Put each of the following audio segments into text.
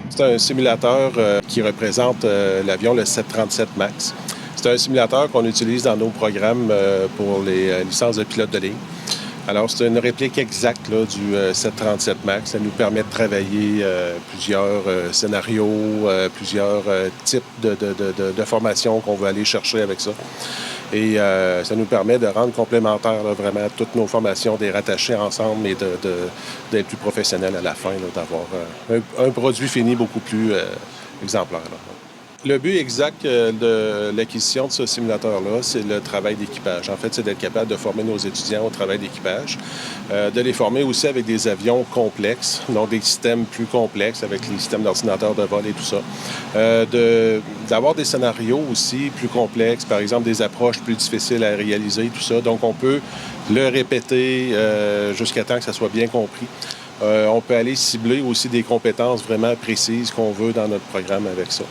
C'est un simulateur qui représente l'avion, le 737 MAX. C'est un simulateur qu'on utilise dans nos programmes pour les licences de pilote de ligne. Alors, c'est une réplique exacte là, du 737 MAX. Ça nous permet de travailler plusieurs scénarios, plusieurs types de formations qu'on veut aller chercher avec ça. Et ça nous permet de rendre complémentaires là, vraiment toutes nos formations, de les rattacher ensemble et d'être plus professionnels à la fin, d'avoir un produit fini beaucoup plus exemplaire. Là. Le but exact de l'acquisition de ce simulateur-là, c'est le travail d'équipage. En fait, c'est d'être capable de former nos étudiants au travail d'équipage, de les former aussi avec des avions complexes, donc des systèmes plus complexes avec les systèmes d'ordinateurs de vol et tout ça. D'avoir des scénarios aussi plus complexes, par exemple des approches plus difficiles à réaliser, tout ça. Donc, on peut le répéter jusqu'à temps que ça soit bien compris. On peut aller cibler aussi des compétences vraiment précises qu'on veut dans notre programme avec ça.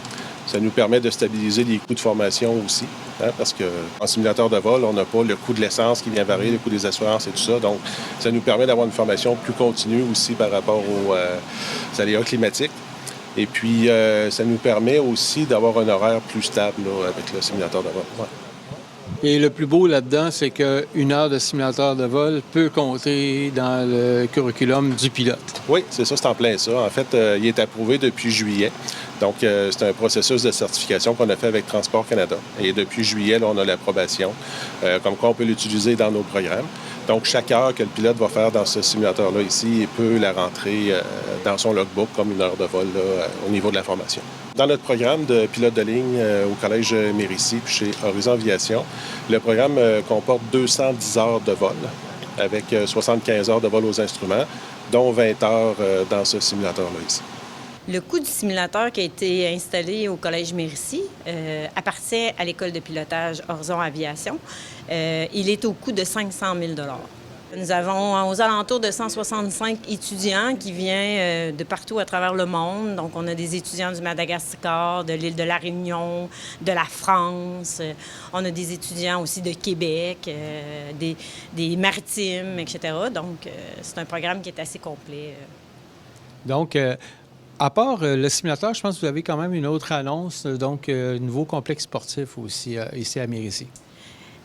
Ça nous permet de stabiliser les coûts de formation aussi, hein, parce qu'en simulateur de vol, on n'a pas le coût de l'essence qui vient varier, le coût des assurances et tout ça. Donc, ça nous permet d'avoir une formation plus continue aussi par rapport aux aléas climatiques. Et puis, ça nous permet aussi d'avoir un horaire plus stable là, avec le simulateur de vol. Ouais. Et le plus beau là-dedans, c'est qu'une heure de simulateur de vol peut compter dans le curriculum du pilote. Oui, c'est ça, c'est en plein ça. En fait, il est approuvé depuis juillet. Donc, c'est un processus de certification qu'on a fait avec Transport Canada. Et depuis juillet, là, on a l'approbation, comme quoi on peut l'utiliser dans nos programmes. Donc, chaque heure que le pilote va faire dans ce simulateur-là ici, il peut la rentrer dans son logbook comme une heure de vol là, au niveau de la formation. Dans notre programme de pilote de ligne au Collège Mérisy puis chez Horizon Aviation, le programme comporte 210 heures de vol avec 75 heures de vol aux instruments, dont 20 heures dans ce simulateur-là ici. Le coût du simulateur qui a été installé au Collège Mérisy appartient à l'École de pilotage Horizon Aviation. Il est au coût de 500 000 $. Nous avons aux alentours de 165 étudiants qui viennent de partout à travers le monde. Donc, on a des étudiants du Madagascar, de l'île de la Réunion, de la France. On a des étudiants aussi de Québec, des maritimes, etc. Donc, c'est un programme qui est assez complet. Donc, à part le simulateur, je pense que vous avez quand même une autre annonce, donc nouveau complexe sportif aussi ici à Mérisy.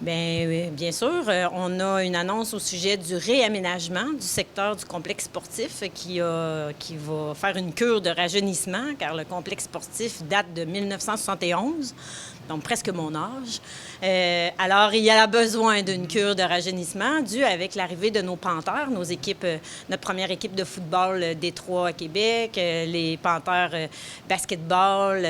Bien sûr, on a une annonce au sujet du réaménagement du secteur du complexe sportif qui va faire une cure de rajeunissement, car le complexe sportif date de 1971, donc presque mon âge. Alors, il y a besoin d'une cure de rajeunissement due avec l'arrivée de nos Panthères, notre première équipe de football Détroit à Québec, les Panthères basketball,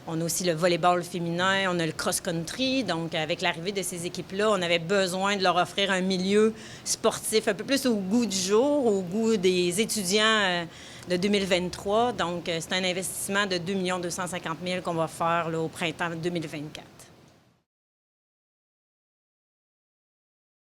on a aussi le volleyball féminin, on a le cross-country. Donc, avec l'arrivée de ces équipes-là, on avait besoin de leur offrir un milieu sportif un peu plus au goût du jour, au goût des étudiants de 2023. Donc, c'est un investissement de 2 250 000 qu'on va faire là, au printemps 2024.